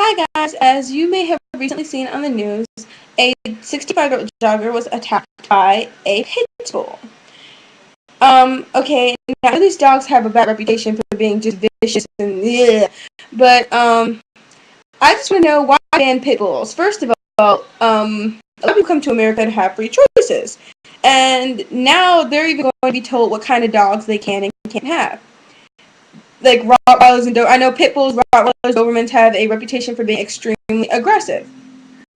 Hi guys, as you may have recently seen on the news, a 65-year-old jogger was attacked by a pit bull. Okay, now these dogs have a bad reputation for being just vicious and but I just want to know why ban pit bulls. First of all, a lot of people come to America to have free choices, and now they're even going to be told what kind of dogs they can and can't have. Like Rottweilers and I know pit bulls, Rottweilers, Dobermans have a reputation for being extremely aggressive.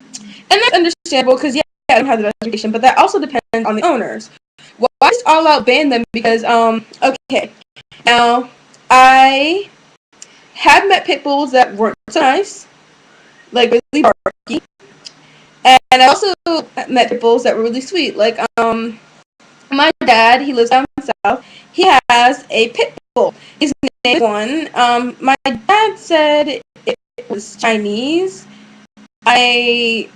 And that's understandable because, yeah, I don't have the best reputation, but that also depends on the owners. Well, I just all out ban them because, okay. Now, I have met pit bulls that weren't so nice, like really barky. And I also met pit bulls that were really sweet. Like, my dad, he lives down south, he has a pit bull. His name is one. My dad said it was Chinese. I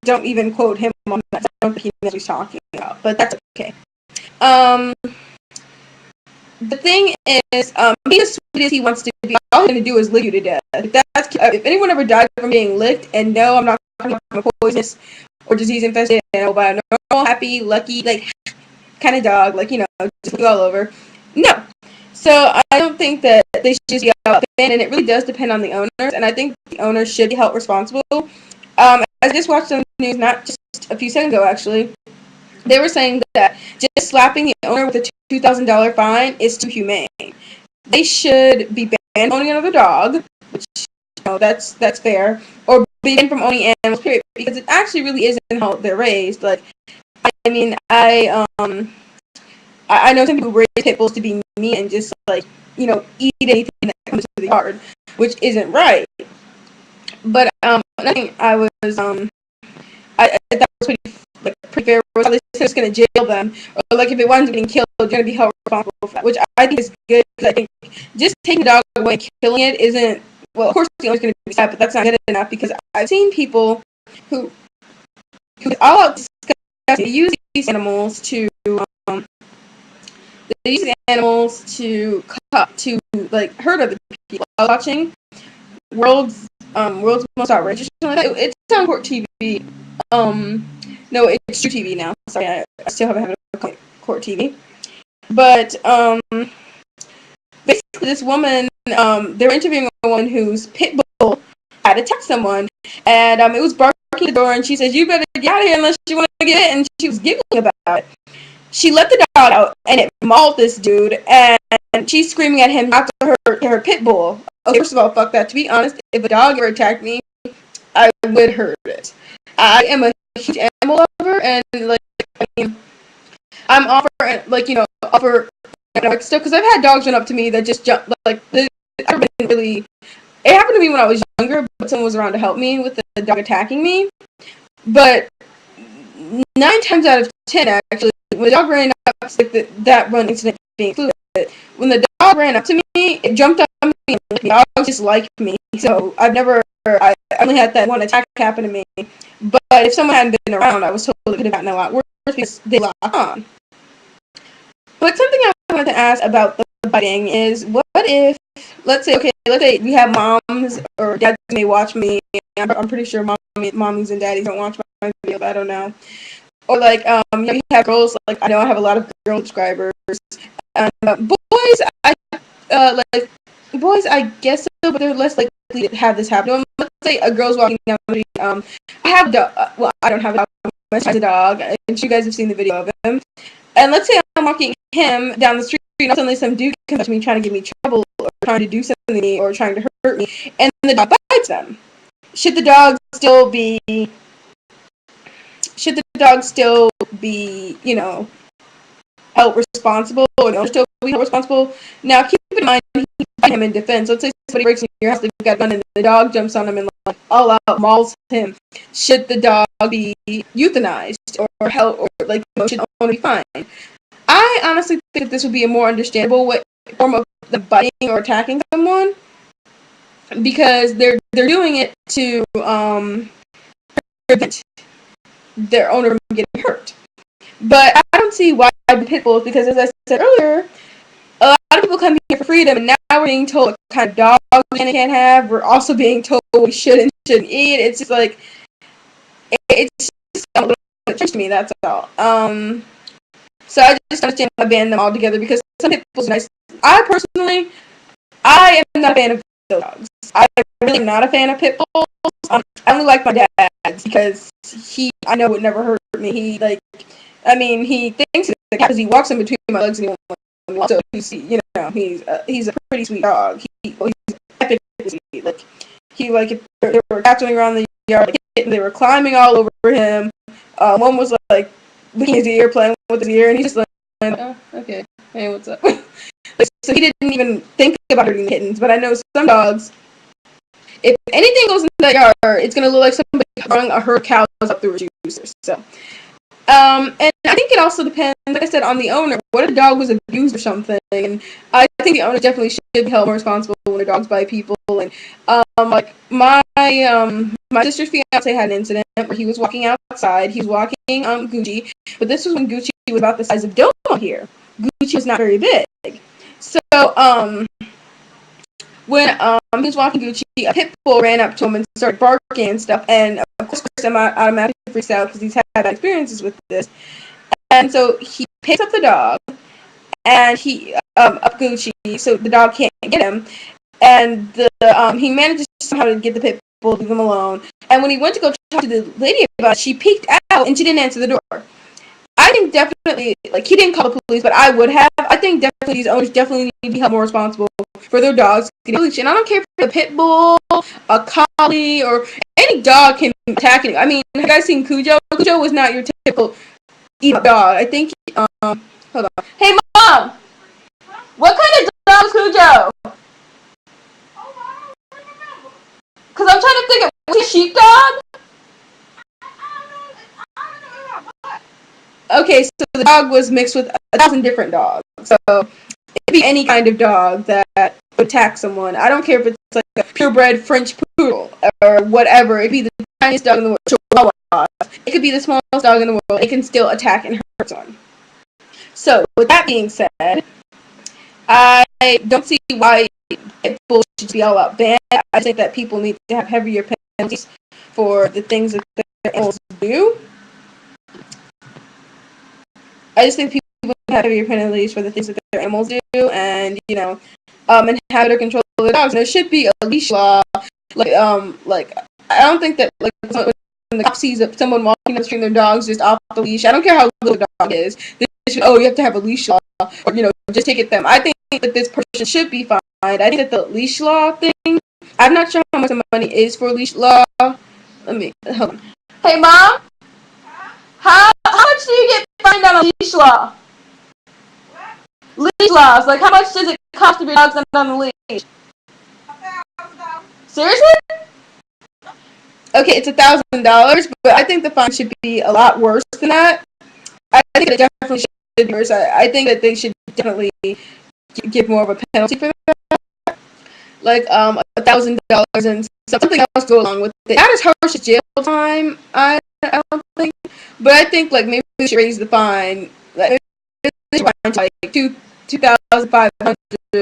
don't even quote him on that. I don't think he knows what he's talking about, but that's okay. The thing is, he's as sweet as he wants to be. All he's going to do is lick you to death. If anyone ever died from being licked, and no, I'm not talking about a poisonous or disease infested animal, but a normal, happy, lucky, like, kind of dog, like, just all over. No. So I don't think that they should just be out banned, and it really does depend on the owners, and I think the owners should be held responsible. I just watched some news not just a few seconds ago, actually. They were saying that just slapping the owner with a $2,000 fine is too humane. They should be banned from owning another dog, which, that's fair, or be banned from owning animals, period, because it actually really isn't how they're raised. Like, I mean, I know some people raise pit bulls to be mean and just, like, eat anything that comes to the yard, which isn't right. But I think I thought was pretty fair. Was they just going to jail them, or like if it winds up getting killed, they're going to be held responsible for that, which I think is good. Because I think just taking the dog away and killing it isn't, well, of course the owner's going to be sad, but that's not good enough, because I've seen people who all out discuss, they use these animals to like hurt other people. I was watching World's Most Outrageous. It's on Court TV. No, it's True TV now. Sorry, I still haven't had a Court TV. But basically, this woman, they were interviewing a woman whose pit bull had attacked someone, and it was barking at the door, and she says, "You better get out of here unless you want to get it." And she was giggling about it. She let the dog out, and it mauled this dude, and she's screaming at him not to hurt her pit bull. Okay, first of all, fuck that. To be honest, if a dog ever attacked me, I would hurt it. I am a huge animal lover, and, like, I mean, I'm offer stuff, because I've had dogs run up to me that just jump, like, it happened to me when I was younger, but someone was around to help me with the dog attacking me. But 9 times out of 10, actually, when the dog ran up, like that run incident being included, when the dog ran up to me, it jumped up on me, and the dog just liked me. So I only had that one attack happen to me. But if someone hadn't been around, I was told it could have gotten a lot worse because they lock on. But something I wanted to ask about the biting is, what if, let's say we have moms or dads may watch me. I'm pretty sure mommies and daddies don't watch my video, but I don't know. Or, like, you have girls, like, I know I have a lot of girl subscribers. Boys, I guess so, but they're less likely to have this happen. Let's say a girl's walking down the street. I have a dog. Well, I don't have a dog. My friend has a dog, and you guys have seen the video of him. And let's say I'm walking him down the street, and suddenly some dude comes up to me trying to give me trouble, or trying to do something to me, or trying to hurt me, and the dog bites them. Should the dog still be, held responsible, or the owner still be held responsible? Now, keep in mind, he bite him in defense. Let's say somebody breaks into your house, they've got a gun, and the dog jumps on him and, like, all out mauls him. Should the dog be euthanized, or held, or, like, should the owner be fined? I honestly think that this would be a more understandable form of the biting or attacking someone, because they're doing it to prevent their owner from getting hurt. But I don't see why pit bulls, because, as I said earlier, a lot of people come here for freedom, and now we're being told what kind of dog we can and can't have. We're also being told what we should and shouldn't eat. It's just like, it's just a little bit strange to me, that's all. So I just understand why I banned them all together, because some pit bulls are nice. I am not a fan of those dogs. I really am not a fan of pit bulls. I only like my dad's because I know would never hurt me. He thinks it's a cat because he walks in between my legs and he won't walk. So he's a pretty sweet dog. He's epically sweet. Like if there were cats running around the yard, like, they were climbing all over him. One was like licking his ear, playing with his ear, and he's just like, oh, okay, hey, what's up? So he didn't even think about hurting the kittens. But I know some dogs, if anything goes in that yard, it's gonna look like somebody running a herd of cows up through a juicer. So, and I think it also depends, like I said, on the owner. What if the dog was abused or something? And I think the owner definitely should be held more responsible when the dogs bite people. And like my sister's fiance had an incident where he was walking outside. He was walking Gucci, but this was when Gucci was about the size of Domo here. Gucci was not very big. So when he was walking Gucci, a pit bull ran up to him and started barking and stuff. And of course, Chris automatically freaks out because he's had bad experiences with this. And so he picks up the dog, and he up Gucci, so the dog can't get him. And he manages somehow to get the pit bull, leave him alone. And when he went to go talk to the lady about it, she peeked out and she didn't answer the door. I think definitely, like, he didn't call the police, but I would have. I think definitely these owners definitely need to be held more responsible for their dogs. And I don't care if it's a pit bull, a collie, or any dog can attack you. I mean, have you guys seen Cujo? Cujo was not your typical evil dog. I think, hold on. Hey, Mom! What kind of dog is Cujo? Because I'm trying to think of, was he a sheepdog? Okay, so the dog was mixed with 1,000 different dogs. So it could be any kind of dog that would attack someone. I don't care if it's like a purebred French poodle or whatever. It could be the tiniest dog in the world, Chihuahua. It could be the smallest dog in the world. It can still attack and hurt someone. So with that being said, I don't see why pit bulls should be all out banned. I think that people need to have heavier penalties for the things that their animals do. I just think people have heavier penalties for the things that their animals do, and and have better control of the dogs. And there should be a leash law. Like I don't think that when the cop sees someone walking down the street and their dog's just off the leash, I don't care how little the dog is. You have to have a leash law, or just take it them. I think that this person should be fined. I think that the leash law thing. I'm not sure how much the money is for a leash law. Hold on. Hey, Mom. How much do you get fined on a leash law? What? Leash laws. Like, how much does it cost to be dogs on the leash? $1,000. Seriously? Okay, it's $1,000, but I think the fine should be a lot worse than that. I think it definitely should be worse. I think that they should definitely give more of a penalty for that. Like $1,000 and something else go along with it. Not as harsh as jail time, I don't think. But I think maybe we should raise the fine. Like $2,500,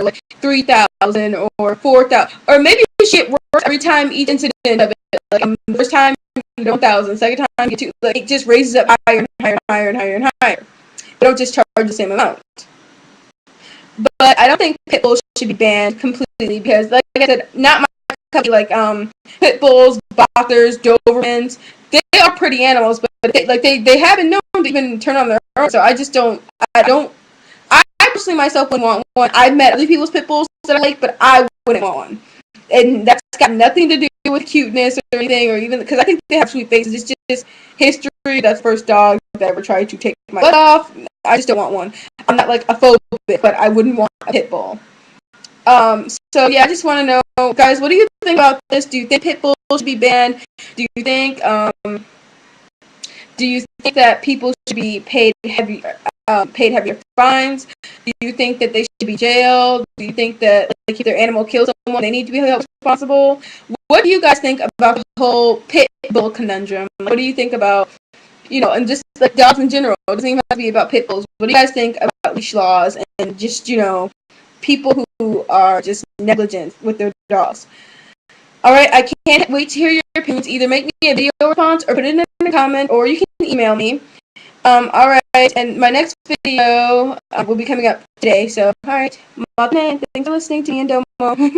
like $3,000 or $4,000, or maybe we should get worse every time each incident of it. Like first time you get 1,000, second time you get 2. Like it just raises up higher and higher and higher and higher and higher. They don't just charge the same amount. But I don't think pit bulls should be banned completely because, like I said, not my cup. Like pit bulls, boxers, Dobermans, they are pretty animals, but they haven't known to even turn on their own. So I just don't. I personally myself wouldn't want one. I've met other people's pit bulls that I like, but I wouldn't want one. And that's got nothing to do with cuteness or anything, or even because I think they have sweet faces. It's just history. That's the first dog that ever tried to take my butt off. I just don't want one. I'm not like a phobic, but I wouldn't want a pit bull. So yeah, I just want to know, guys, what do you think about this? Do you think pit bulls should be banned? Do you think that people should be paid heavier fines? Do you think that they should be jailed? Do you think that if their animal kills someone, they need to be held responsible? What do you guys think about the whole pit bull conundrum? What do you think about, and just like dogs in general? It doesn't even have to be about pit bulls. What do you guys think about leash laws and just, people who are just negligent with their dogs. Alright, I can't wait to hear your opinions. Either make me a video response or put it in a comment, or you can email me. Alright, and my next video will be coming up today. So, alright, thanks for listening to me and Domo.